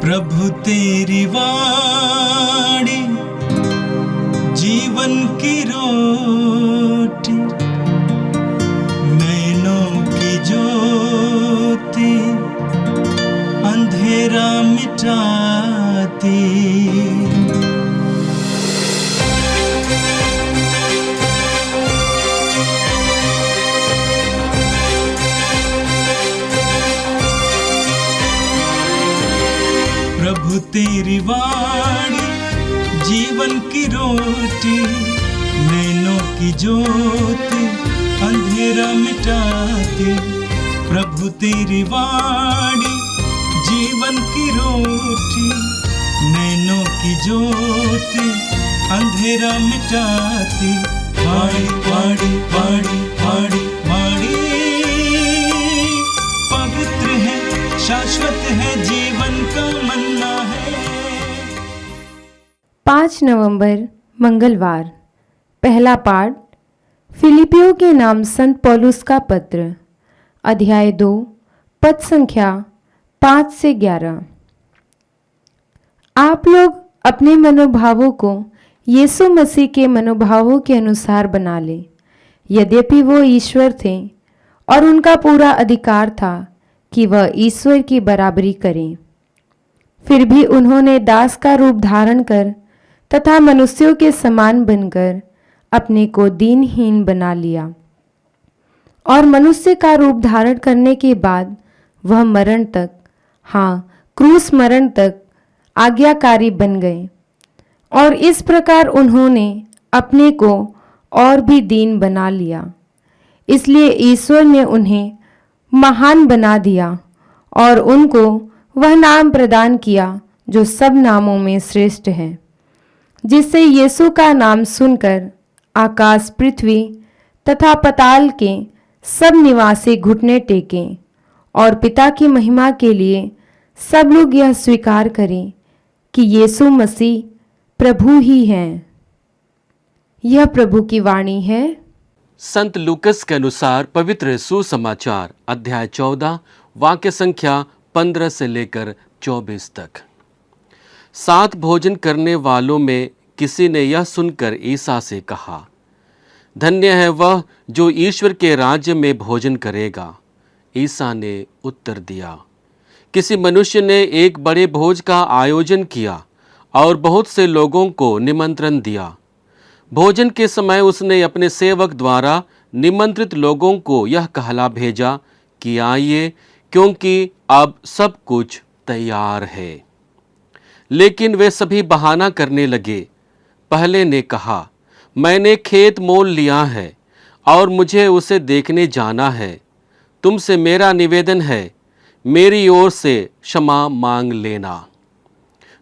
प्रभु तेरी वाणी जीवन की रोटी, नैनों की ज्योति अंधेरा मिटाती। प्रभु तेरी वाणी जीवन की रोटी, नैनों की ज्योति अंधेरा मिटाती। प्रभु तेरी वाणी जीवन की रोटी, नैनों की ज्योति अंधेरा मिटाती। वाणी वाणी वाणी वाणी वाणी पवित्र है, शाश्वत है, जीवन का मन्ना है। 5 नवंबर मंगलवार। पहला पाठ फिलिपियों के नाम संत पौलुस का पत्र, अध्याय 2, पद संख्या 5 से 11। आप लोग अपने मनोभावों को यीशु मसीह के मनोभावों के अनुसार बना लें। यद्यपि वो ईश्वर थे और उनका पूरा अधिकार था कि वह ईश्वर की बराबरी करें, फिर भी उन्होंने दास का रूप धारण कर तथा मनुष्यों के समान बनकर अपने को दीनहीन बना लिया, और मनुष्य का रूप धारण करने के बाद वह मरण तक, हाँ क्रूस मरण तक आज्ञाकारी बन गए। और इस प्रकार उन्होंने अपने को और भी दीन बना लिया। इसलिए ईश्वर ने उन्हें महान बना दिया और उनको वह नाम प्रदान किया जो सब नामों में श्रेष्ठ है, जिससे यीशु का नाम सुनकर आकाश, पृथ्वी तथा पाताल के सब निवासी घुटने टेकें और पिता की महिमा के लिए सब लोग यह स्वीकार करें कि यीशु मसीह प्रभु ही हैं। यह प्रभु की वाणी है। संत लूकस के अनुसार पवित्र सुसमाचार अध्याय 14 वाक्य संख्या 15 से लेकर 24 तक। साथ भोजन करने वालों में किसी ने यह सुनकर ईसा से कहा, धन्य है वह जो ईश्वर के राज्य में भोजन करेगा। ईसा ने उत्तर दिया, किसी मनुष्य ने एक बड़े भोज का आयोजन किया और बहुत से लोगों को निमंत्रण दिया। भोजन के समय उसने अपने सेवक द्वारा निमंत्रित लोगों को यह कहला भेजा कि आइए, क्योंकि अब सब कुछ तैयार है। लेकिन वे सभी बहाना करने लगे। पहले ने कहा, मैंने खेत मोल लिया है और मुझे उसे देखने जाना है। तुमसे मेरा निवेदन है, मेरी ओर से क्षमा मांग लेना।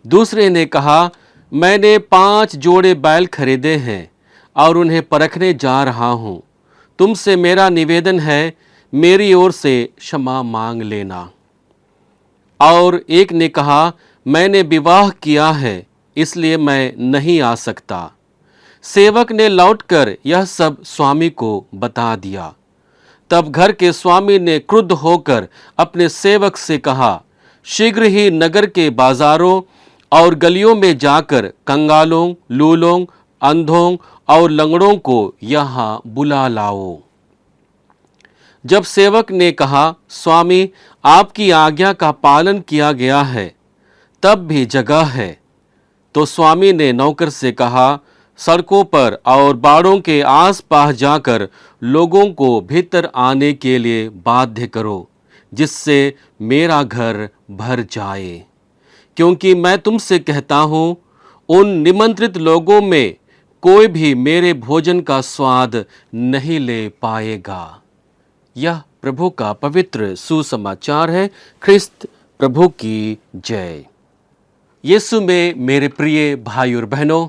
दूसरे ने कहा, मैंने 5 जोड़े बैल खरीदे हैं और उन्हें परखने जा रहा हूँ। तुमसे मेरा निवेदन है, मेरी ओर से क्षमा मांग लेना। और एक ने कहा, मैंने विवाह किया है, इसलिए मैं नहीं आ सकता। सेवक ने लौटकर यह सब स्वामी को बता दिया। तब घर के स्वामी ने क्रुद्ध होकर अपने सेवक से कहा, शीघ्र ही नगर के बाजारों और गलियों में जाकर कंगालों, लूलों, अंधों और लंगड़ों को यहाँ बुला लाओ। जब सेवक ने कहा, स्वामी आपकी आज्ञा का पालन किया गया है, तब भी जगह है, तो स्वामी ने नौकर से कहा, सड़कों पर और बाड़ों के आस-पास जाकर लोगों को भीतर आने के लिए बाध्य करो, जिससे मेरा घर भर जाए। क्योंकि मैं तुमसे कहता हूँ, उन निमंत्रित लोगों में कोई भी मेरे भोजन का स्वाद नहीं ले पाएगा। यह प्रभु का पवित्र सुसमाचार है। ख्रिस्त प्रभु की जय। यीशु में मेरे प्रिय भाई और बहनों,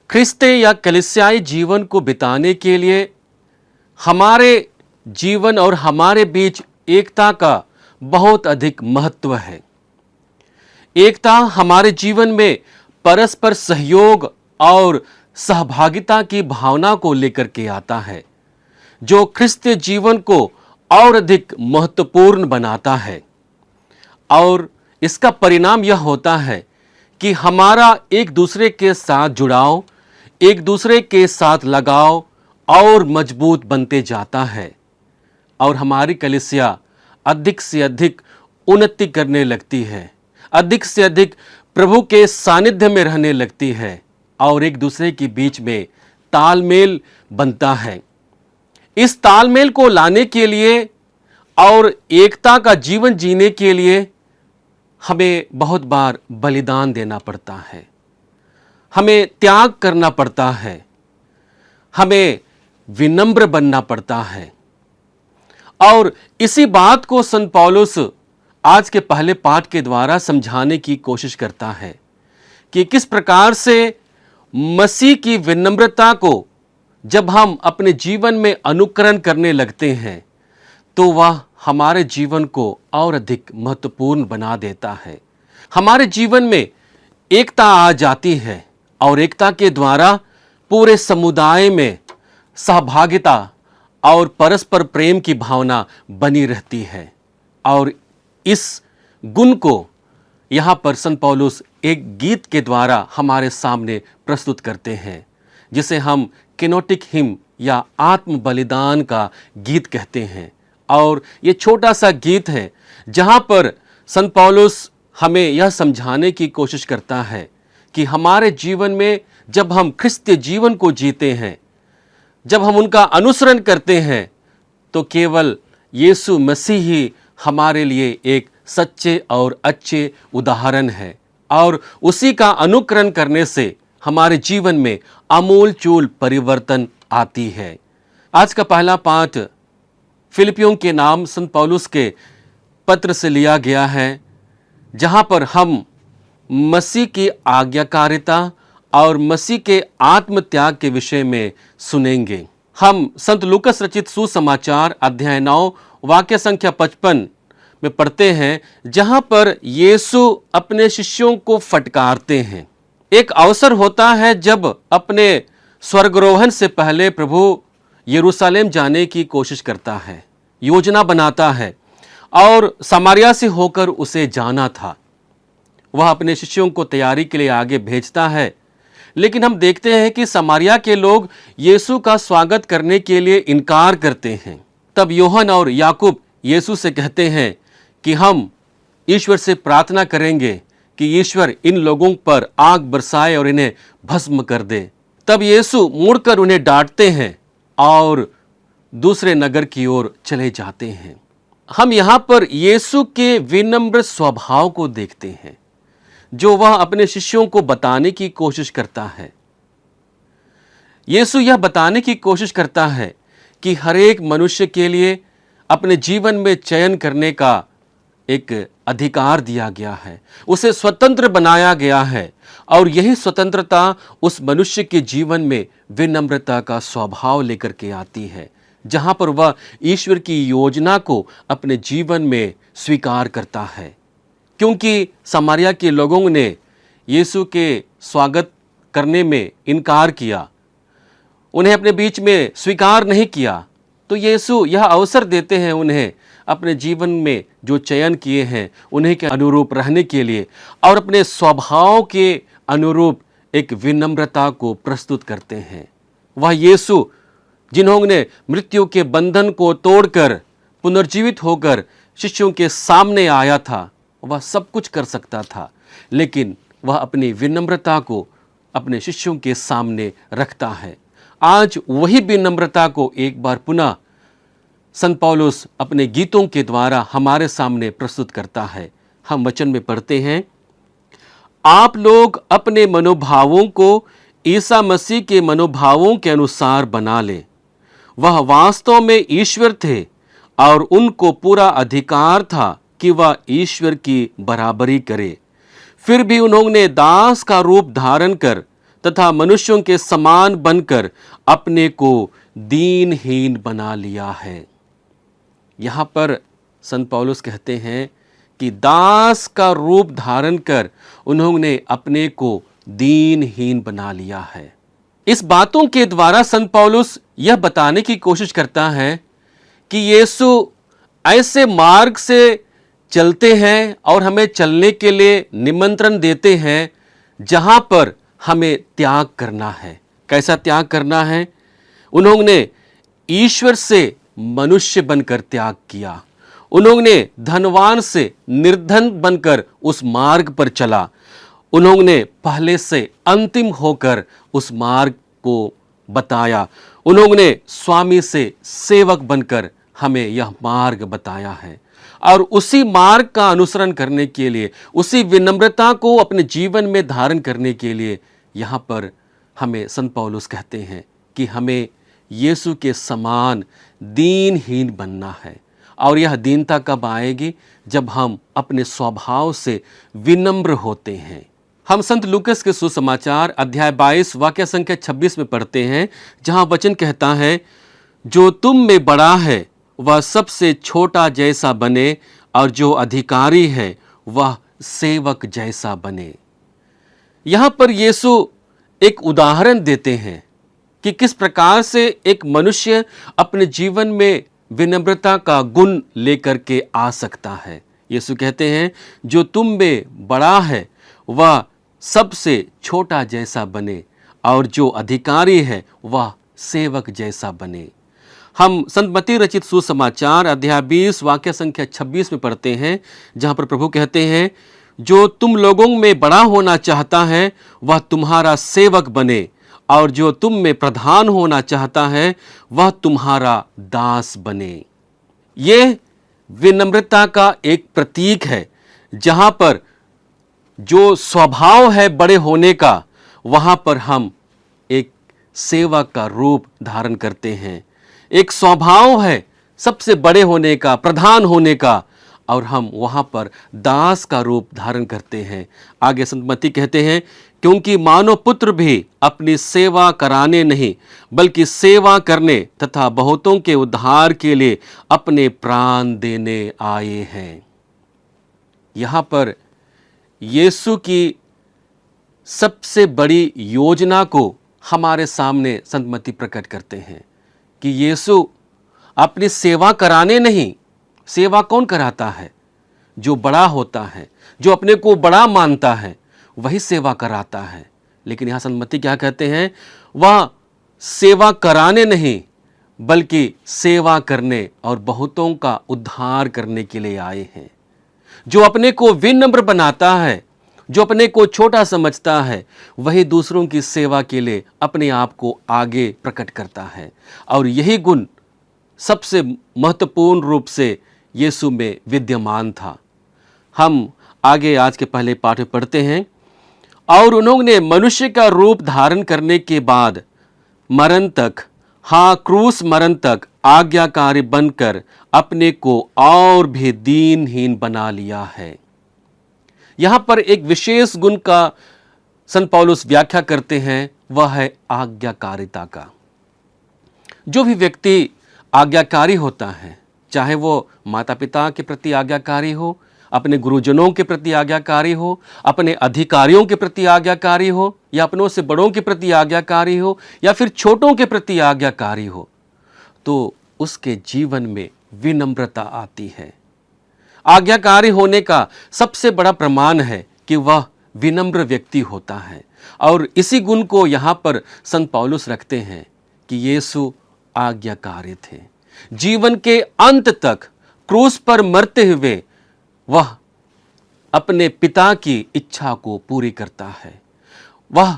ख्रिस्ते या कलीसियाई जीवन को बिताने के लिए हमारे जीवन और हमारे बीच एकता का बहुत अधिक महत्व है। एकता हमारे जीवन में परस्पर सहयोग और सहभागिता की भावना को लेकर के आता है, जो ख्रिस्तीय जीवन को और अधिक महत्वपूर्ण बनाता है। और इसका परिणाम यह होता है कि हमारा एक दूसरे के साथ जुड़ाव, एक दूसरे के साथ लगाव और मजबूत बनते जाता है और हमारी कलीसिया अधिक से अधिक उन्नति करने लगती है, अधिक से अधिक प्रभु के सानिध्य में रहने लगती है और एक दूसरे के बीच में तालमेल बनता है। इस तालमेल को लाने के लिए और एकता का जीवन जीने के लिए हमें बहुत बार बलिदान देना पड़ता है, हमें त्याग करना पड़ता है, हमें विनम्र बनना पड़ता है। और इसी बात को संत पौलुस आज के पहले पाठ के द्वारा समझाने की कोशिश करता है कि किस प्रकार से मसीह की विनम्रता को जब हम अपने जीवन में अनुकरण करने लगते हैं तो वह हमारे जीवन को और अधिक महत्वपूर्ण बना देता है। हमारे जीवन में एकता आ जाती है और एकता के द्वारा पूरे समुदाय में सहभागिता और परस्पर प्रेम की भावना बनी रहती है। और इस गुण को यहाँ पर संत पौलुस एक गीत के द्वारा हमारे सामने प्रस्तुत करते हैं, जिसे हम किनोटिक हिम या आत्म बलिदान का गीत कहते हैं। और ये छोटा सा गीत है जहाँ पर संत पौलुस हमें यह समझाने की कोशिश करता है कि हमारे जीवन में जब हम ख्रिस्तीय जीवन को जीते हैं, जब हम उनका अनुसरण करते हैं, तो केवल यीशु मसीह ही हमारे लिए एक सच्चे और अच्छे उदाहरण है और उसी का अनुकरण करने से हमारे जीवन में आमूल चूल परिवर्तन आती है। आज का पहला पाठ फिलिपियों के नाम संत पौलुस के पत्र से लिया गया है, जहाँ पर हम मसीह की आज्ञाकारिता और मसीह के आत्मत्याग के विषय में सुनेंगे। हम संत लूकस रचित सुसमाचार अध्याय 9 वाक्य संख्या 55 में पढ़ते हैं, जहाँ पर यीशु अपने शिष्यों को फटकारते हैं। एक अवसर होता है जब अपने स्वर्गारोहण से पहले प्रभु यरूशलेम जाने की कोशिश करता है, योजना बनाता है और समारिया से होकर उसे जाना था। वह अपने शिष्यों को तैयारी के लिए आगे भेजता है, लेकिन हम देखते हैं कि समारिया के लोग यीशु का स्वागत करने के लिए इनकार करते हैं। तब योहन और याकूब यीशु से कहते हैं कि हम ईश्वर से प्रार्थना करेंगे कि ईश्वर इन लोगों पर आग बरसाए और इन्हें भस्म कर दे। तब यीशु मुड़कर उन्हें डांटते हैं और दूसरे नगर की ओर चले जाते हैं। हम यहाँ पर यीशु के विनम्र स्वभाव को देखते हैं, जो वह अपने शिष्यों को बताने की कोशिश करता है। यीशु यह बताने की कोशिश करता है कि हर एक मनुष्य के लिए अपने जीवन में चयन करने का एक अधिकार दिया गया है, उसे स्वतंत्र बनाया गया है और यही स्वतंत्रता उस मनुष्य के जीवन में विनम्रता का स्वभाव लेकर के आती है, जहाँ पर वह ईश्वर की योजना को अपने जीवन में स्वीकार करता है। क्योंकि समारिया के लोगों ने यीशु के स्वागत करने में इनकार किया, उन्हें अपने बीच में स्वीकार नहीं किया, तो यीशु यह अवसर देते हैं उन्हें अपने जीवन में जो चयन किए हैं उन्हीं के अनुरूप रहने के लिए और अपने स्वभाव के अनुरूप एक विनम्रता को प्रस्तुत करते हैं। वह यीशु जिन्होंने मृत्यु के बंधन को तोड़कर पुनर्जीवित होकर शिष्यों के सामने आया था, वह सब कुछ कर सकता था, लेकिन वह अपनी विनम्रता को अपने शिष्यों के सामने रखता है। आज वही विनम्रता को एक बार पुनः संत पौलुस अपने गीतों के द्वारा हमारे सामने प्रस्तुत करता है। हम वचन में पढ़ते हैं, आप लोग अपने मनोभावों को ईसा मसीह के मनोभावों के अनुसार बना लें। वह वास्तव में ईश्वर थे और उनको पूरा अधिकार था कि वह ईश्वर की बराबरी करे, फिर भी उन्होंने दास का रूप धारण कर तथा मनुष्यों के समान बनकर अपने को दीनहीन बना लिया है। यहाँ पर संत पौलुस कहते हैं कि दास का रूप धारण कर उन्होंने अपने को दीनहीन बना लिया है। इस बातों के द्वारा संत पौलुस यह बताने की कोशिश करता है कि यीशु ऐसे मार्ग से चलते हैं और हमें चलने के लिए निमंत्रण देते हैं, जहां पर हमें त्याग करना है। कैसा त्याग करना है? उन्होंने ईश्वर से मनुष्य बनकर त्याग किया। उन्होंने धनवान से निर्धन बनकर उस मार्ग पर चला। उन्होंने पहले से अंतिम होकर उस मार्ग को बताया। उन्होंने स्वामी से सेवक बनकर हमें यह मार्ग बताया है। और उसी मार्ग का अनुसरण करने के लिए, उसी विनम्रता को अपने जीवन में धारण करने के लिए यहाँ पर हमें संत पौलुस कहते हैं कि हमें यीशु के समान दीनहीन बनना है। और यह दीनता कब आएगी? जब हम अपने स्वभाव से विनम्र होते हैं। हम संत लूकस के सुसमाचार अध्याय 22 वाक्य संख्या 26 में पढ़ते हैं, जहां वचन कहता है, जो तुम में बड़ा है वह सबसे छोटा जैसा बने, और जो अधिकारी है वह सेवक जैसा बने। यहां पर यीशु एक उदाहरण देते हैं कि किस प्रकार से एक मनुष्य अपने जीवन में विनम्रता का गुण लेकर के आ सकता है। यीशु कहते हैं, जो तुम में बड़ा है वह सबसे छोटा जैसा बने, और जो अधिकारी है वह सेवक जैसा बने। हम संत मत्ती रचित सुसमाचार अध्याय 20 वाक्य संख्या 26 में पढ़ते हैं, जहां पर प्रभु कहते हैं, जो तुम लोगों में बड़ा होना चाहता है वह तुम्हारा सेवक बने, और जो तुम में प्रधान होना चाहता है वह तुम्हारा दास बने। ये विनम्रता का एक प्रतीक है, जहां पर जो स्वभाव है बड़े होने का, वहां पर हम एक सेवक का रूप धारण करते हैं। एक स्वभाव है सबसे बड़े होने का, प्रधान होने का, और हम वहां पर दास का रूप धारण करते हैं। आगे संत मत्ती कहते हैं, क्योंकि मानव पुत्र भी अपनी सेवा कराने नहीं, बल्कि सेवा करने तथा बहुतों के उद्धार के लिए अपने प्राण देने आए हैं। यहां पर यीशु की सबसे बड़ी योजना को हमारे सामने संत मत्ती प्रकट करते हैं कि यीशु अपनी सेवा कराने नहीं। सेवा कौन कराता है? जो बड़ा होता है, जो अपने को बड़ा मानता है, वही सेवा कराता है। लेकिन यहाँ संत मत्ती क्या कहते हैं? वह सेवा कराने नहीं, बल्कि सेवा करने और बहुतों का उद्धार करने के लिए आए हैं। जो अपने को विनम्र बनाता है, जो अपने को छोटा समझता है, वही दूसरों की सेवा के लिए अपने आप को आगे प्रकट करता है। और यही गुण सबसे महत्वपूर्ण रूप से यीशु में विद्यमान था। हम आगे आज के पहले पाठ में पढ़ते हैं, और उन्होंने मनुष्य का रूप धारण करने के बाद मरण तक, हाँ क्रूस मरण तक आज्ञाकारी बनकर अपने को और भी दीनहीन बना लिया है। यहां पर एक विशेष गुण का संत पौलुस व्याख्या करते हैं, वह है आज्ञाकारिता का। जो भी व्यक्ति आज्ञाकारी होता है, चाहे वो माता पिता के प्रति आज्ञाकारी हो, अपने गुरुजनों के प्रति आज्ञाकारी हो, अपने अधिकारियों के प्रति आज्ञाकारी हो, या अपनों से बड़ों के प्रति आज्ञाकारी हो, या फिर छोटों के प्रति आज्ञाकारी हो, तो उसके जीवन में विनम्रता आती है। आज्ञाकारी होने का सबसे बड़ा प्रमाण है कि वह विनम्र व्यक्ति होता है। और इसी गुण को यहाँ पर संत पौलुस रखते हैं कि यीशु आज्ञाकारी थे। जीवन के अंत तक क्रूस पर मरते हुए वह अपने पिता की इच्छा को पूरी करता है। वह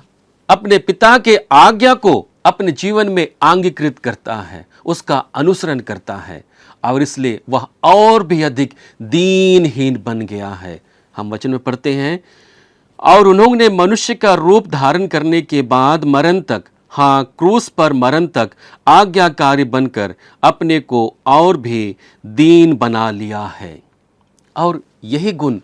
अपने पिता के आज्ञा को अपने जीवन में अंगीकृत करता है, उसका अनुसरण करता है, और इसलिए वह और भी अधिक दीनहीन बन गया है। हम वचन में पढ़ते हैं, और उन्होंने मनुष्य का रूप धारण करने के बाद मरण तक, हाँ क्रूस पर मरण तक आज्ञाकारी बनकर अपने को और भी दीन बना लिया है। और यही गुण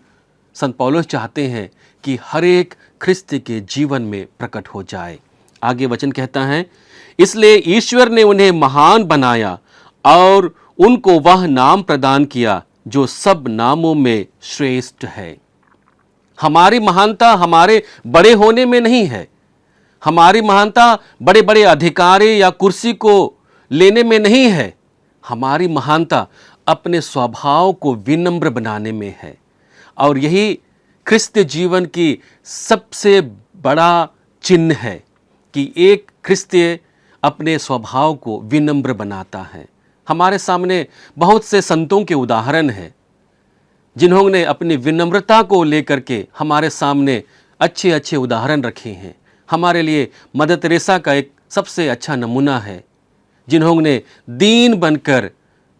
संत पौलुस चाहते हैं कि हर एक ख्रिस्ती के जीवन में प्रकट हो जाए। आगे वचन कहता है, इसलिए ईश्वर ने उन्हें महान बनाया और उनको वह नाम प्रदान किया जो सब नामों में श्रेष्ठ है। हमारी महानता हमारे बड़े होने में नहीं है, हमारी महानता बड़े बड़े अधिकारी या कुर्सी को लेने में नहीं है। हमारी महानता अपने स्वभाव को विनम्र बनाने में है। और यही क्रिस्तीय जीवन की सबसे बड़ा चिन्ह है कि एक क्रिस्तीय अपने स्वभाव को विनम्र बनाता है। हमारे सामने बहुत से संतों के उदाहरण हैं जिन्होंने अपनी विनम्रता को लेकर के हमारे सामने अच्छे अच्छे उदाहरण रखे हैं। हमारे लिए मदर तेरेसा का एक सबसे अच्छा नमूना है, जिन्होंने दीन बनकर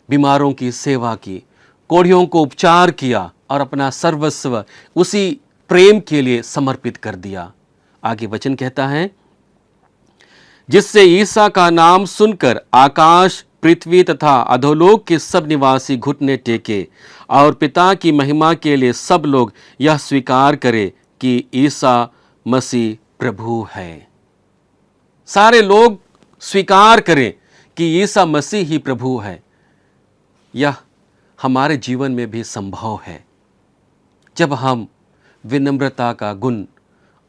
बीमारों की सेवा की, कोढ़ियों को उपचार किया और अपना सर्वस्व उसी प्रेम के लिए समर्पित कर दिया। आगे वचन कहता है, जिससे ईसा का नाम सुनकर आकाश, पृथ्वी तथा अधोलोक के सब निवासी घुटने टेके और पिता की महिमा के लिए सब लोग यह स्वीकार करें कि ईसा मसीह प्रभु है। सारे लोग स्वीकार करें कि ईसा मसीह ही प्रभु है। यह हमारे जीवन में भी संभव है जब हम विनम्रता का गुण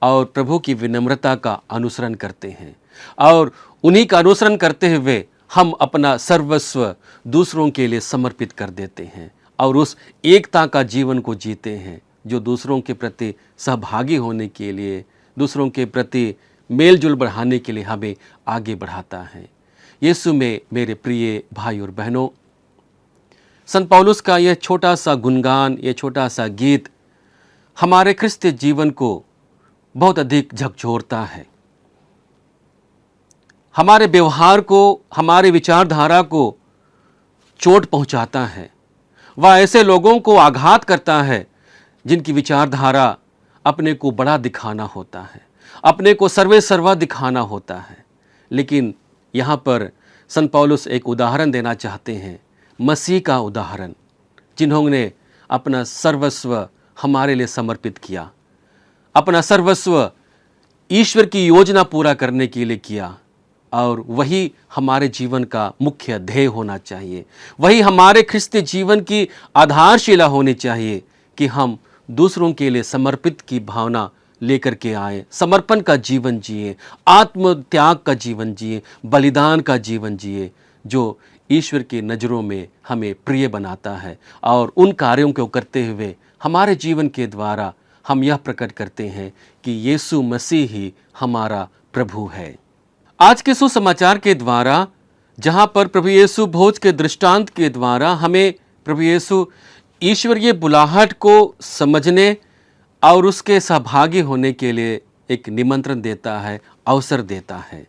और प्रभु की विनम्रता का अनुसरण करते हैं, और उन्हीं का अनुसरण करते हुए हम अपना सर्वस्व दूसरों के लिए समर्पित कर देते हैं और उस एकता का जीवन को जीते हैं जो दूसरों के प्रति सहभागी होने के लिए, दूसरों के प्रति मेलजोल बढ़ाने के लिए हमें आगे बढ़ाता है। यीशु में मेरे प्रिय भाई और बहनों, संत पौलुस का यह छोटा सा गुणगान, यह छोटा सा गीत हमारे क्रिस्तीय जीवन को बहुत अधिक झकझोरता है। हमारे व्यवहार को, हमारे विचारधारा को चोट पहुंचाता है। वह ऐसे लोगों को आघात करता है जिनकी विचारधारा अपने को बड़ा दिखाना होता है, अपने को सर्वे सर्वा दिखाना होता है। लेकिन यहाँ पर संत पौलुस एक उदाहरण देना चाहते हैं, मसीह का उदाहरण, जिन्होंने अपना सर्वस्व हमारे लिए समर्पित किया, अपना सर्वस्व ईश्वर की योजना पूरा करने के लिए किया। और वही हमारे जीवन का मुख्य ध्येय होना चाहिए, वही हमारे क्रिस्तीय जीवन की आधारशिला होनी चाहिए कि हम दूसरों के लिए समर्पित की भावना लेकर के आए, समर्पण का जीवन जिए, आत्मत्याग का जीवन जिए, बलिदान का जीवन जिए, जो ईश्वर की नज़रों में हमें प्रिय बनाता है। और उन कार्यों को करते हुए हमारे जीवन के द्वारा हम यह प्रकट करते हैं कि यीशु मसीह ही हमारा प्रभु है। आज के सुसमाचार के द्वारा, जहाँ पर प्रभु यीशु भोज के दृष्टांत के द्वारा हमें प्रभु यीशु ईश्वरीय बुलाहट को समझने और उसके सहभागी होने के लिए एक निमंत्रण देता है, अवसर देता है।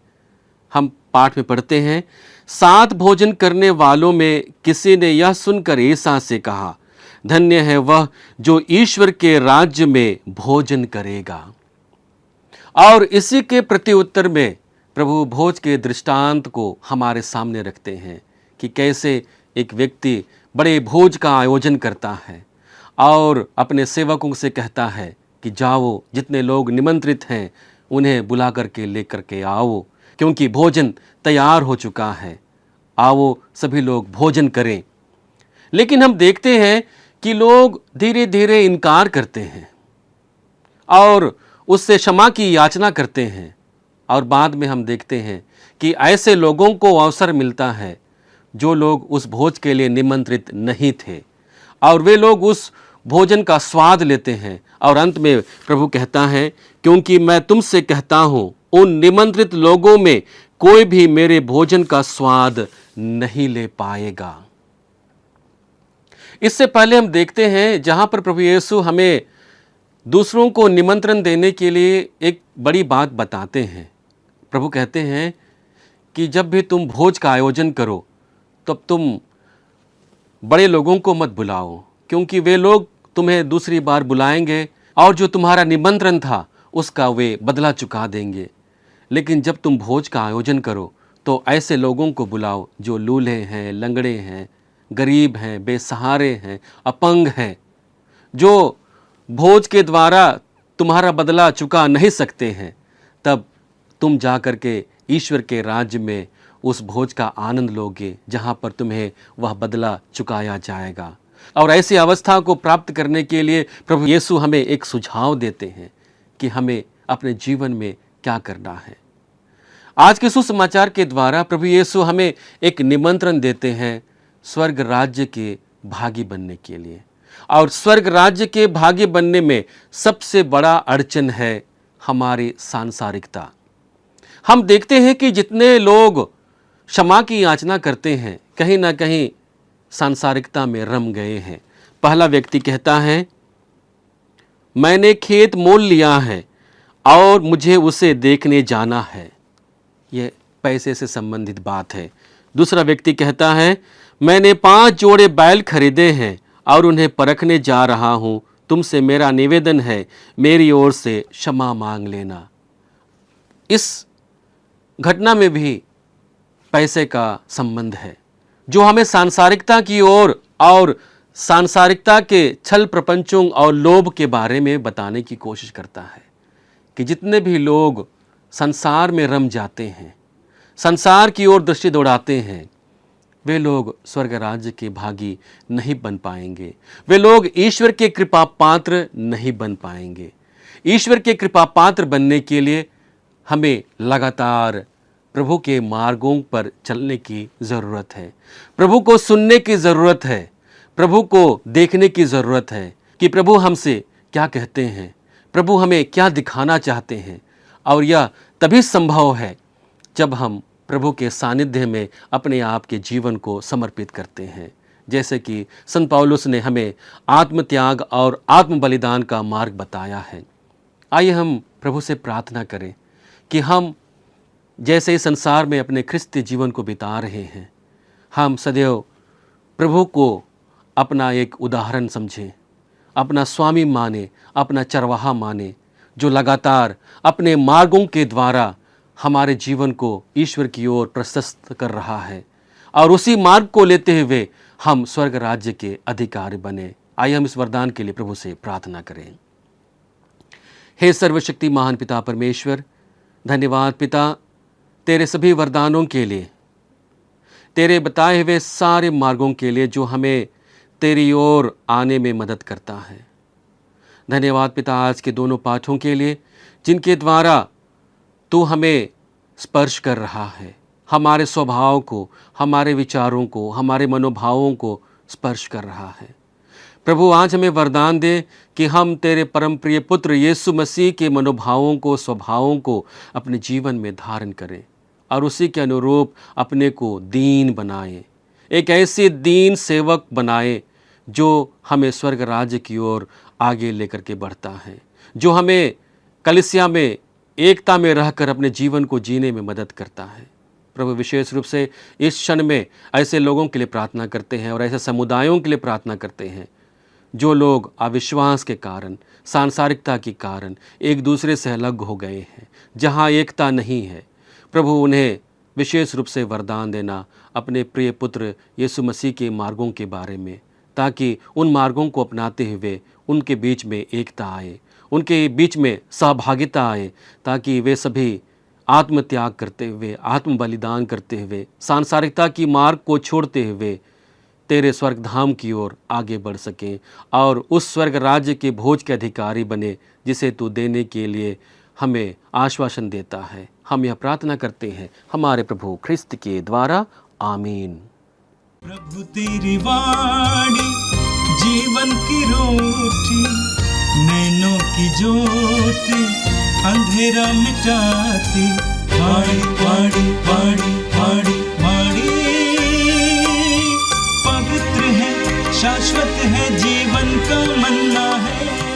हम पाठ में पढ़ते हैं, साथ भोजन करने वालों में किसी ने यह सुनकर ईसा से कहा, धन्य है वह जो ईश्वर के राज्य में भोजन करेगा। और इसी के प्रति उत्तर में प्रभु भोज के दृष्टांत को हमारे सामने रखते हैं कि कैसे एक व्यक्ति बड़े भोज का आयोजन करता है और अपने सेवकों से कहता है कि जाओ, जितने लोग निमंत्रित हैं उन्हें बुला करके लेकर के आओ, क्योंकि भोजन तैयार हो चुका है, आओ सभी लोग भोजन करें। लेकिन हम देखते हैं कि लोग धीरे धीरे इनकार करते हैं और उससे क्षमा की याचना करते हैं। और बाद में हम देखते हैं कि ऐसे लोगों को अवसर मिलता है जो लोग उस भोज के लिए निमंत्रित नहीं थे, और वे लोग उस भोजन का स्वाद लेते हैं। और अंत में प्रभु कहता है, क्योंकि मैं तुमसे कहता हूँ उन निमंत्रित लोगों में कोई भी मेरे भोजन का स्वाद नहीं ले पाएगा। इससे पहले हम देखते हैं जहाँ पर प्रभु यीशु हमें दूसरों को निमंत्रण देने के लिए एक बड़ी बात बताते हैं। प्रभु कहते हैं कि जब भी तुम भोज का आयोजन करो तब तुम बड़े लोगों को मत बुलाओ, क्योंकि वे लोग तुम्हें दूसरी बार बुलाएंगे और जो तुम्हारा निमंत्रण था उसका वे बदला चुका देंगे। लेकिन जब तुम भोज का आयोजन करो तो ऐसे लोगों को बुलाओ जो लूले हैं, लंगड़े हैं, गरीब हैं, बेसहारे हैं, अपंग हैं, जो भोज के द्वारा तुम्हारा बदला चुका नहीं सकते हैं। तब तुम जा कर के ईश्वर के राज्य में उस भोज का आनंद लोगे जहाँ पर तुम्हें वह बदला चुकाया जाएगा। और ऐसी अवस्था को प्राप्त करने के लिए प्रभु यीशु हमें एक सुझाव देते हैं कि हमें अपने जीवन में क्या करना है। आज के सुसमाचार के द्वारा प्रभु यीशु हमें एक निमंत्रण देते हैं स्वर्ग राज्य के भागी बनने के लिए। और स्वर्ग राज्य के भागी बनने में सबसे बड़ा अड़चन है हमारी सांसारिकता। हम देखते हैं कि जितने लोग क्षमा की याचना करते हैं कहीं ना कहीं सांसारिकता में रम गए हैं। पहला व्यक्ति कहता है, मैंने खेत मोल लिया है और मुझे उसे देखने जाना है। यह पैसे से संबंधित बात है। दूसरा व्यक्ति कहता है, मैंने 5 जोड़े बैल खरीदे हैं और उन्हें परखने जा रहा हूं। तुमसे मेरा निवेदन है, मेरी ओर से क्षमा मांग लेना। इस घटना में भी पैसे का संबंध है, जो हमें सांसारिकता की ओर और सांसारिकता के छल प्रपंचों और लोभ के बारे में बताने की कोशिश करता है कि जितने भी लोग संसार में रम जाते हैं, संसार की ओर दृष्टि दौड़ाते हैं, वे लोग स्वर्ग राज्य के भागी नहीं बन पाएंगे। वे लोग ईश्वर के कृपा पात्र नहीं बन पाएंगे। ईश्वर के कृपा पात्र बनने के लिए हमें लगातार प्रभु के मार्गों पर चलने की ज़रूरत है। प्रभु को सुनने की ज़रूरत है। प्रभु को देखने की ज़रूरत है कि प्रभु हमसे क्या कहते हैं, प्रभु हमें क्या दिखाना चाहते हैं। और यह तभी संभव है जब हम प्रभु के सानिध्य में अपने आप के जीवन को समर्पित करते हैं। जैसे कि संत पौलुस ने हमें आत्मत्याग और आत्म बलिदान का मार्ग बताया है। आइए हम प्रभु से प्रार्थना करें कि हम जैसे इस संसार में अपने ख्रिस्ती जीवन को बिता रहे हैं, हम सदैव प्रभु को अपना एक उदाहरण समझें, अपना स्वामी माने, अपना चरवाहा माने, जो लगातार अपने मार्गों के द्वारा हमारे जीवन को ईश्वर की ओर प्रशस्त कर रहा है। और उसी मार्ग को लेते हुए हम स्वर्ग राज्य के अधिकारी बने। आइए हम इस वरदान के लिए प्रभु से प्रार्थना करें। हे सर्वशक्ति महान पिता परमेश्वर, धन्यवाद पिता तेरे सभी वरदानों के लिए, तेरे बताए हुए सारे मार्गों के लिए जो हमें तेरी ओर आने में मदद करता है। धन्यवाद पिता आज के दोनों पाठों के लिए, जिनके द्वारा तू हमें स्पर्श कर रहा है, हमारे स्वभाव को, हमारे विचारों को, हमारे मनोभावों को स्पर्श कर रहा है। प्रभु आज हमें वरदान दे कि हम तेरे परम प्रिय पुत्र यीशु मसीह के मनोभावों को, स्वभावों को अपने जीवन में धारण करें और उसी के अनुरूप अपने को दीन बनाएं, एक ऐसे दीन सेवक बनाएं जो हमें स्वर्ग राज्य की ओर आगे लेकर के बढ़ता है, जो हमें कलीसिया में एकता में रहकर अपने जीवन को जीने में मदद करता है। प्रभु विशेष रूप से इस क्षण में ऐसे लोगों के लिए प्रार्थना करते हैं और ऐसे समुदायों के लिए प्रार्थना करते हैं जो लोग अविश्वास के कारण, सांसारिकता के कारण एक दूसरे से अलग हो गए हैं, जहाँ एकता नहीं है। प्रभु उन्हें विशेष रूप से वरदान देना अपने प्रिय पुत्र यीशु मसीह के मार्गों के बारे में, ताकि उन मार्गों को अपनाते हुए उनके बीच में एकता आए, उनके बीच में सहभागिता आए, ताकि वे सभी आत्मत्याग करते हुए, आत्म बलिदान करते हुए, सांसारिकता की मार्ग को छोड़ते हुए तेरे स्वर्ग धाम की ओर आगे बढ़ सकें और उस स्वर्ग राज्य के भोज के अधिकारी बने जिसे तू देने के लिए हमें आश्वासन देता है। हम यह प्रार्थना करते हैं हमारे प्रभु ख्रिस्त के द्वारा, आमीन। प्रभु तेरी वाणी जीवन की रोटी, नैनों की ज्योति अंधेरा मिटाती। वाणी वाणी वाणी वाणी वाणी पवित्र है, शाश्वत है, जीवन का मन्ना है।